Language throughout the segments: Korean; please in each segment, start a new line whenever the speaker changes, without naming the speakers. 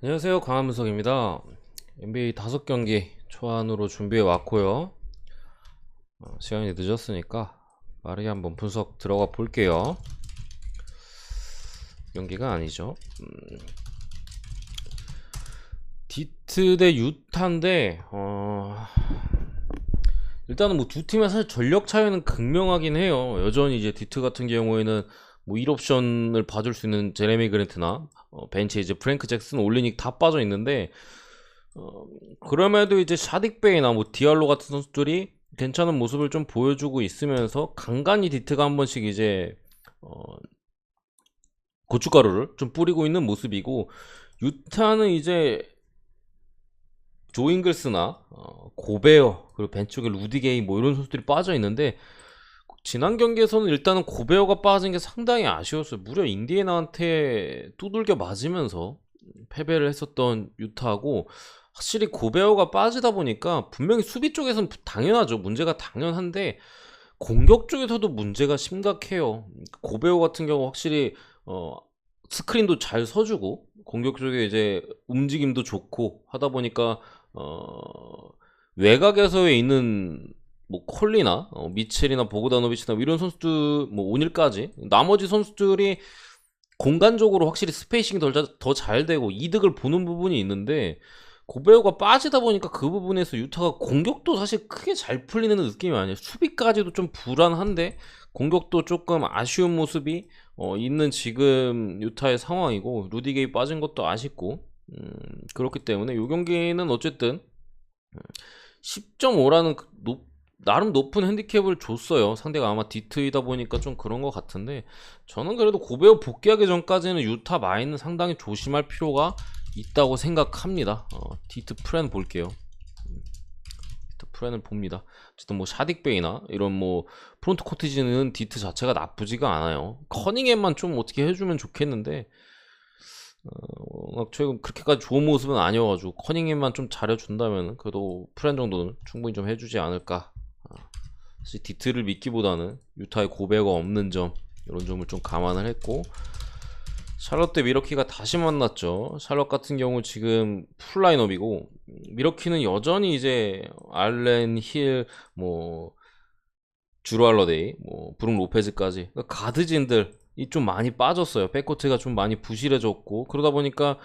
안녕하세요, 강한문석입니다. NBA 5경기 초안으로 준비해 왔고요. 시간이 늦었으니까 빠르게 한번 분석 들어가 볼게요. 경기가 아니죠. 디트 대 유타인데 일단은 뭐 두 팀의 사실 전력 차이는 극명하긴 해요. 여전히 이제 디트 같은 경우에는 뭐 1옵션을 봐줄 수 있는 제레미 그랜트나 벤치에 이제 프랭크 잭슨, 올리닉 다 빠져 있는데 그럼에도 이제 샤딕 베이나 뭐 디알로 같은 선수들이 괜찮은 모습을 좀 보여주고 있으면서 간간히 디트가 한 번씩 이제 고춧가루를 좀 뿌리고 있는 모습이고, 유타는 이제 조잉글스나 고베어, 그리고 벤치 쪽에 루디게이 뭐 이런 선수들이 빠져 있는데, 지난 경기에서는 일단은 고베어가 빠진 게 상당히 아쉬웠어요. 무려 인디애나한테 두들겨 맞으면서 패배를 했었던 유타하고, 확실히 고베어가 빠지다 보니까 분명히 수비 쪽에서는 당연하죠. 문제가 당연한데 공격 쪽에서도 문제가 심각해요. 고베어 같은 경우 확실히 스크린도 잘 서주고 공격 쪽에 이제 움직임도 좋고 하다 보니까 외곽에서에 있는 뭐 콜리나 미첼이나 보그다노비치나 이런 선수들, 뭐 오닐까지 나머지 선수들이 공간적으로 확실히 스페이싱이 더 잘 되고 이득을 보는 부분이 있는데, 고베어가 빠지다 보니까 그 부분에서 유타가 공격도 사실 크게 잘 풀리는 느낌이 아니에요. 수비까지도 좀 불안한데 공격도 조금 아쉬운 모습이 있는 지금 유타의 상황이고, 루디게이 빠진 것도 아쉽고, 그렇기 때문에 이 경기는 어쨌든 10.5라는 나름 높은 핸디캡을 줬어요. 상대가 아마 디트이다 보니까 좀 그런 것 같은데, 저는 그래도 고베어 복귀하기 전까지는 유타 마인은 상당히 조심할 필요가 있다고 생각합니다. 디트 프렌 볼게요. 디트 프렌을 봅니다. 어쨌든 뭐 샤딕베이나 이런 뭐 프론트 코티지는 디트 자체가 나쁘지가 않아요. 커닝햄만 좀 어떻게 해주면 좋겠는데 최근 그렇게까지 좋은 모습은 아니어가지고 커닝햄만 좀 잘해준다면 그래도 프렌 정도는 충분히 좀 해주지 않을까. 사실 디트를 믿기보다는 유타의 고배가 없는 점, 이런 점을 좀 감안을 했고, 샬럿 대 미러키가 다시 만났죠. 샬럿 같은 경우 지금 풀 라인업이고, 미러키는 여전히 이제 알렌, 힐, 뭐 주루 할러데이, 뭐 브룩 로페즈까지, 그러니까 가드진들이 좀 많이 빠졌어요. 백코트가 좀 많이 부실해졌고, 그러다 보니까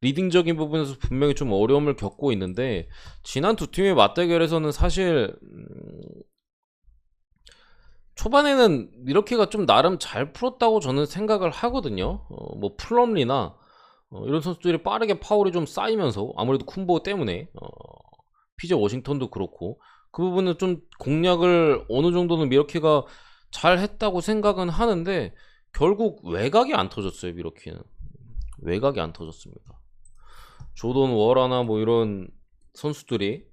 리딩적인 부분에서 분명히 좀 어려움을 겪고 있는데, 지난 두 팀의 맞대결에서는 사실 초반에는 미러키가 좀 나름 잘 풀었다고 저는 생각을 하거든요. 뭐 플럼리나 이런 선수들이 빠르게 파울이 좀 쌓이면서, 아무래도 쿤보 때문에 피제 워싱턴도 그렇고 그 부분은 좀 공략을 어느 정도는 미러키가 잘 했다고 생각은 하는데, 결국 외곽이 안 터졌어요. 미러키는 외곽이 안 터졌습니다. 조던 워라나 뭐 이런 선수들이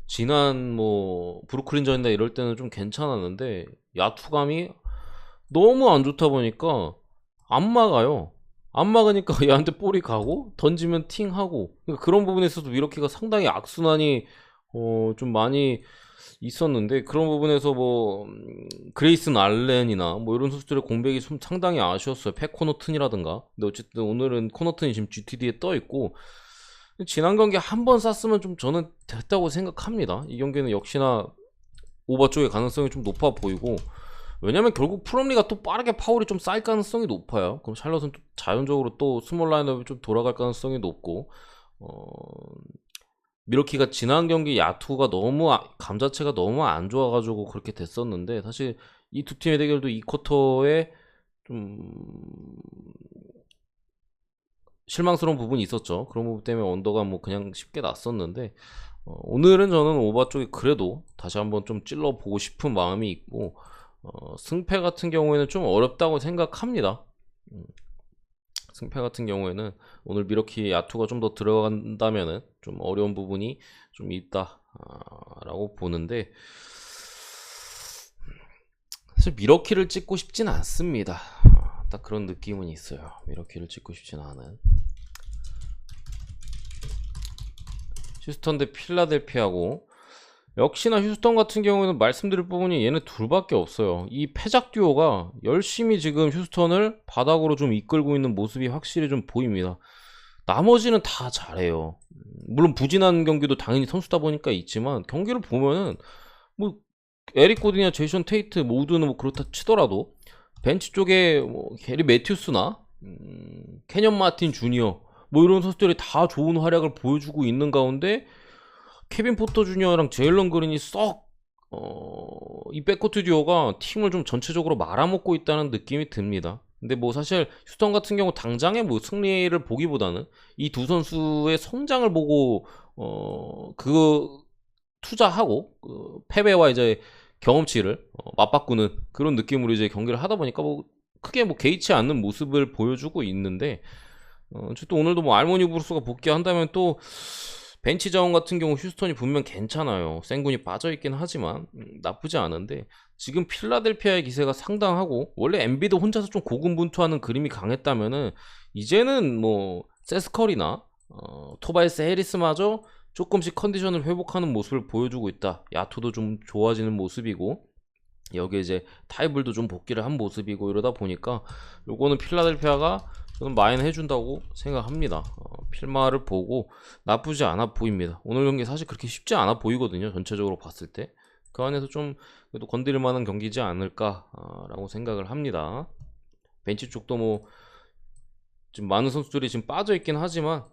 지난 뭐 브루클린 전이나 이럴 때는 좀 괜찮았는데, 야투감이 너무 안 좋다 보니까 안 막아요. 안 막으니까 얘한테 볼이 가고 던지면 팅하고, 그러니까 그런 부분에서도 미러키가 상당히 악순환이 좀 많이 있었는데, 그런 부분에서 뭐 그레이슨 알렌이나 뭐 이런 선수들의 공백이 좀 상당히 아쉬웠어요. 팩 코너튼이라든가. 근데 어쨌든 오늘은 코너튼이 지금 GTD에 떠 있고, 지난 경기 한 번 쐈으면 좀 저는 됐다고 생각합니다. 이 경기는 역시나 오버 쪽의 가능성이 좀 높아 보이고, 왜냐면 결국 프롬리가 또 빠르게 파울이 좀 쌓일 가능성이 높아요. 그럼 샬럿은 또 자연적으로 또 스몰 라인업이 좀 돌아갈 가능성이 높고, 미러키가 지난 경기 야투가 너무 감 자체가 너무 안 좋아가지고 그렇게 됐었는데, 사실 이 두 팀의 대결도 이 쿼터에 좀 실망스러운 부분이 있었죠. 그런 부분 때문에 언더가 뭐 그냥 쉽게 났었는데, 오늘은 저는 오바 쪽이 그래도 다시 한번 좀 찔러보고 싶은 마음이 있고, 승패 같은 경우에는 좀 어렵다고 생각합니다. 승패 같은 경우에는 오늘 미러키 야투가 좀 더 들어간다면은 좀 어려운 부분이 좀 있다라고 보는데, 사실 미러키를 찍고 싶진 않습니다. 딱 그런 느낌은 있어요. 미러키를 찍고 싶진 않은. 휴스턴 대 필라델피아고, 역시나 휴스턴 같은 경우는 말씀드릴 부분이 얘네 둘밖에 없어요. 이 패작 듀오가 열심히 지금 휴스턴을 바닥으로 좀 이끌고 있는 모습이 확실히 좀 보입니다. 나머지는 다 잘해요. 물론 부진한 경기도 당연히 선수다 보니까 있지만 경기를 보면은 뭐 에릭 고든이나 제이션 테이트 모두는 뭐 그렇다 치더라도 벤치 쪽에 뭐 게리 매튜스나 캐년 마틴 주니어 뭐 이런 선수들이 다 좋은 활약을 보여주고 있는 가운데 케빈 포터 주니어랑 제일런 그린이 이 백코트 듀오가 팀을 좀 전체적으로 말아먹고 있다는 느낌이 듭니다. 근데 뭐 사실 휴스턴 같은 경우 당장의 뭐 승리를 보기보다는 이 두 선수의 성장을 보고 그 투자하고 패배와 이제 경험치를 맞바꾸는 그런 느낌으로 이제 경기를 하다 보니까 뭐 크게 뭐 개의치 않는 모습을 보여주고 있는데 어쨌든 오늘도 뭐 알모니 브루스가 복귀한다면 또 벤치 자원 같은 경우 휴스턴이 분명 괜찮아요. 생군이 빠져있긴 하지만 나쁘지 않은데 지금 필라델피아의 기세가 상당하고 원래 엔비드 혼자서 좀 고군분투하는 그림이 강했다면은 이제는 뭐 세스컬이나 토바이스 해리스마저 조금씩 컨디션을 회복하는 모습을 보여주고 있다. 야투도 좀 좋아지는 모습이고 여기에 이제 타이블도 좀 복귀를 한 모습이고 이러다 보니까 요거는 필라델피아가 저는 마인 해준다고 생각합니다. 필마를 보고 나쁘지 않아 보입니다. 오늘 경기 사실 그렇게 쉽지 않아 보이거든요. 전체적으로 봤을 때. 그 안에서 좀 그래도 건드릴 만한 경기지 않을까라고 생각을 합니다. 벤치 쪽도 뭐 지금 많은 선수들이 지금 빠져 있긴 하지만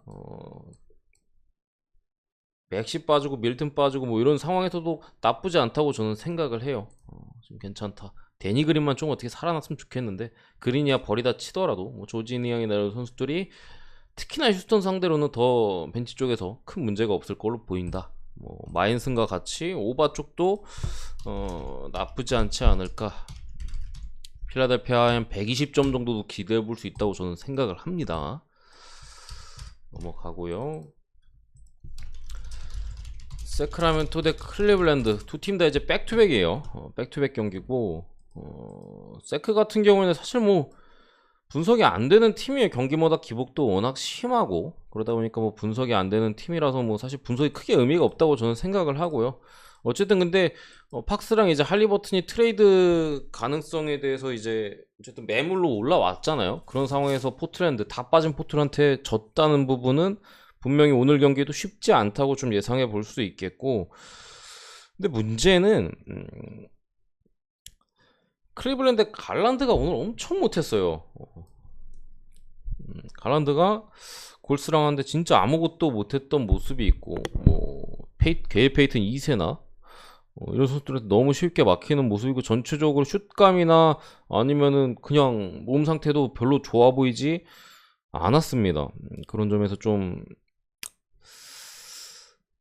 맥시 빠지고 밀튼 빠지고 뭐 이런 상황에서도 나쁘지 않다고 저는 생각을 해요. 좀 괜찮다. 데니 그린만 좀 어떻게 살아났으면 좋겠는데 그린이야 버리다 치더라도 뭐 조지니앙이나 이런 선수들이 특히나 휴스턴 상대로는 더 벤치 쪽에서 큰 문제가 없을 걸로 보인다. 뭐 마인슨과 같이 오바 쪽도 나쁘지 않지 않을까. 필라델피아 한 120점 정도도 기대해 볼 수 있다고 저는 생각을 합니다. 넘어가고요. 세크라멘토 대 클리블랜드 두 팀 다 이제 백투백이에요. 백투백 경기고 세크 같은 경우에는 사실 뭐 분석이 안 되는 팀이에요. 경기마다 기복도 워낙 심하고 그러다 보니까 뭐 분석이 안 되는 팀이라서 뭐 사실 분석이 크게 의미가 없다고 저는 생각을 하고요. 어쨌든 근데 팍스랑 이제 할리버튼이 트레이드 가능성에 대해서 이제 어쨌든 매물로 올라왔잖아요. 그런 상황에서 포트랜드 다 빠진 포트랜드한테 졌다는 부분은 분명히 오늘 경기도 쉽지 않다고 좀 예상해 볼 수 있겠고 근데 문제는 클리블랜드 갈란드가 오늘 엄청 못했어요. 갈란드가 골스랑 하는데 진짜 아무것도 못했던 모습이 있고 뭐 게일 페이튼 2세나 이런 선수들한테 너무 쉽게 막히는 모습이고 전체적으로 슛감이나 아니면은 그냥 몸 상태도 별로 좋아 보이지 않았습니다. 그런 점에서 좀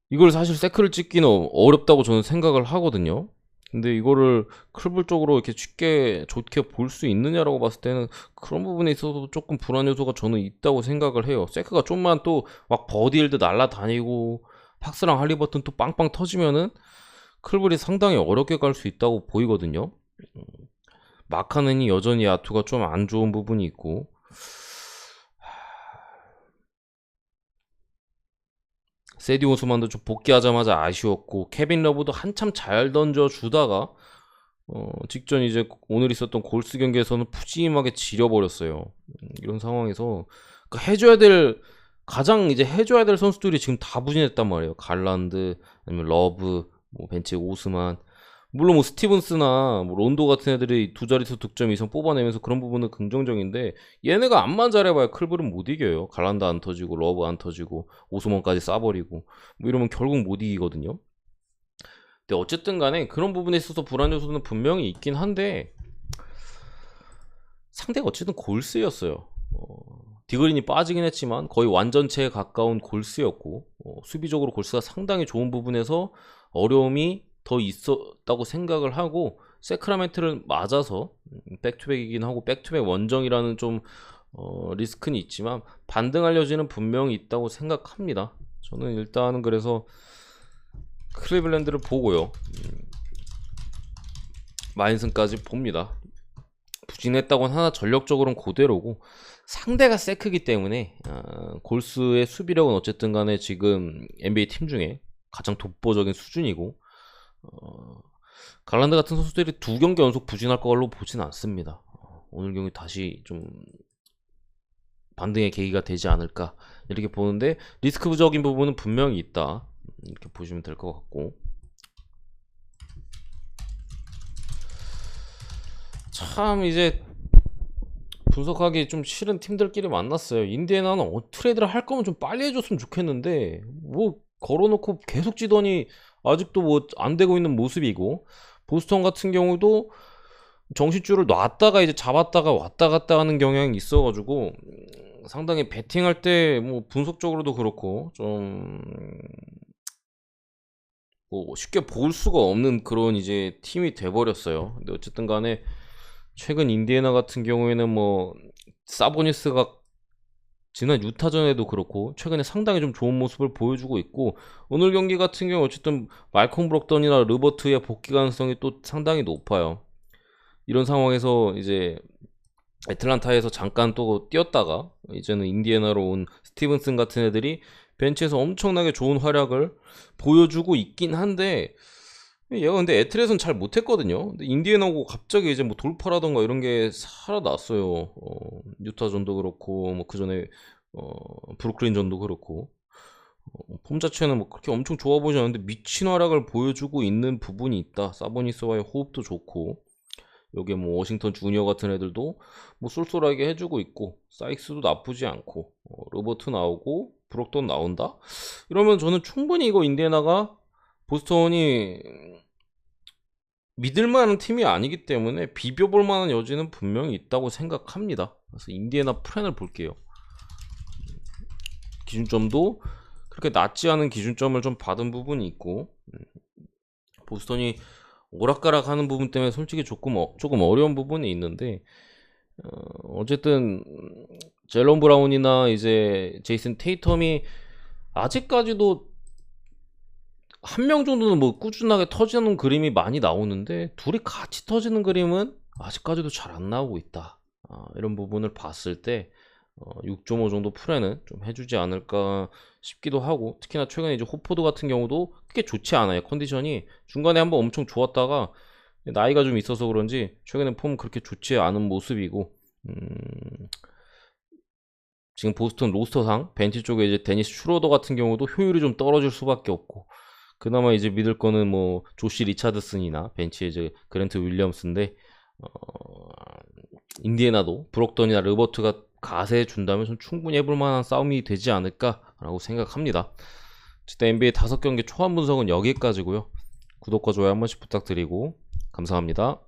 이걸 사실 세크를 찍기는 어렵다고 저는 생각을 하거든요. 근데 이거를 클블 쪽으로 이렇게 쉽게 좋게 볼 수 있느냐라고 봤을 때는 그런 부분에 있어서도 조금 불안 요소가 저는 있다고 생각을 해요. 세크가 좀만 또 막 버디일드 날라다니고 팍스랑 할리버튼 또 빵빵 터지면은 클블이 상당히 어렵게 갈 수 있다고 보이거든요. 마카넨이 여전히 야투가 좀 안 좋은 부분이 있고 세디 오스만도 좀 복귀하자마자 아쉬웠고 케빈 러브도 한참 잘 던져주다가 직전 이제 오늘 있었던 골스 경기에서는 푸짐하게 지려버렸어요. 이런 상황에서 가장 이제 해줘야 될 선수들이 지금 다 부진했단 말이에요. 갈란드 아니면 러브 뭐 벤치 오스만 물론 뭐 스티븐스나 뭐 론도 같은 애들이 두 자릿수 득점 이상 뽑아내면서 그런 부분은 긍정적인데 얘네가 암만 잘해봐야 클블은 못 이겨요. 갈란드 안 터지고 러브 안 터지고 오스먼까지 쏴버리고 뭐 이러면 결국 못 이기거든요. 근데 어쨌든 간에 그런 부분에 있어서 불안 요소는 분명히 있긴 한데 상대가 어쨌든 골스였어요. 디그린이 빠지긴 했지만 거의 완전체에 가까운 골스였고 수비적으로 골스가 상당히 좋은 부분에서 어려움이 더 있었다고 생각을 하고 세크라멘트를 맞아서 백투백이긴 하고 백투백 원정이라는 좀 리스크는 있지만 반등할 여지는 분명히 있다고 생각합니다. 저는 일단은 그래서 클리블랜드를 보고요. 마인슨까지 봅니다. 부진했다고는 하나 전력적으로는 그대로고 상대가 세크기 때문에 골스의 수비력은 어쨌든 간에 지금 NBA 팀 중에 가장 독보적인 수준이고 갈란드 같은 선수들이 두 경기 연속 부진할 걸로 보진 않습니다. 오늘 경기 다시 좀 반등의 계기가 되지 않을까 이렇게 보는데 리스크적인 부분은 분명히 있다. 이렇게 보시면 될 것 같고, 참 이제 분석하기 좀 싫은 팀들끼리 만났어요. 인디애나는 트레이드를 할 거면 좀 빨리 해줬으면 좋겠는데 뭐 걸어놓고 계속 지더니 아직도 뭐 안 되고 있는 모습이고, 보스턴 같은 경우도 정신줄을 놨다가 이제 잡았다가 왔다 갔다 하는 경향이 있어가지고 상당히 배팅할 때 뭐 분석적으로도 그렇고 좀 뭐 쉽게 볼 수가 없는 그런 이제 팀이 돼버렸어요. 근데 어쨌든 간에 최근 인디애나 같은 경우에는 뭐 사보니스가 지난 유타전에도 그렇고 최근에 상당히 좀 좋은 모습을 보여주고 있고, 오늘 경기 같은 경우 어쨌든 말콤 브록던이나 르버트의 복귀 가능성이 또 상당히 높아요. 이런 상황에서 이제 애틀란타에서 잠깐 또 뛰었다가 이제는 인디애나로 온 스티븐슨 같은 애들이 벤치에서 엄청나게 좋은 활약을 보여주고 있긴 한데, 얘가 근데 애틀에서는 잘 못했거든요. 근데 인디애나 오고 갑자기 이제 뭐 돌파라던가 이런 게 살아났어요. 유타전도 그렇고 뭐 그 전에 브루클린전도 그렇고 폼 자체는 뭐 그렇게 엄청 좋아 보이지 않는데 미친 활약을 보여주고 있는 부분이 있다. 사보니스와의 호흡도 좋고, 여기에 뭐 워싱턴 주니어 같은 애들도 뭐 쏠쏠하게 해주고 있고, 사이크스도 나쁘지 않고, 로버트 나오고 브록돈 나온다? 이러면 저는 충분히 이거 인디애나가 보스턴이 믿을만한 팀이 아니기 때문에 비벼볼 만한 여지는 분명히 있다고 생각합니다. 그래서 인디애나 플랜을 볼게요. 기준점도 그렇게 낮지 않은 기준점을 좀 받은 부분이 있고, 보스턴이 오락가락 하는 부분 때문에 솔직히 조금 어려운 부분이 있는데, 어쨌든 젤런 브라운이나 이제 제이슨 테이텀이 아직까지도 한 명 정도는 뭐 꾸준하게 터지는 그림이 많이 나오는데, 둘이 같이 터지는 그림은 아직까지도 잘 안 나오고 있다. 이런 부분을 봤을 때 6.5 정도 플랜은 좀 해주지 않을까 싶기도 하고, 특히나 최근에 이제 호포드 같은 경우도 크게 좋지 않아요. 컨디션이 중간에 한번 엄청 좋았다가 나이가 좀 있어서 그런지 최근에 폼 그렇게 좋지 않은 모습이고, 지금 보스턴 로스터상 벤치 쪽에 이제 데니스 슈로더 같은 경우도 효율이 좀 떨어질 수밖에 없고, 그나마 이제 믿을 거는 뭐 조시 리차드슨이나 벤치에 이제 그랜트 윌리엄스인데, 인디애나도 브록던이나 르버트가 가세해 준다면 좀 충분히 해볼 만한 싸움이 되지 않을까라고 생각합니다. 어쨌든 NBA 5경기 초안 분석은 여기까지고요. 구독과 좋아요 한 번씩 부탁드리고 감사합니다.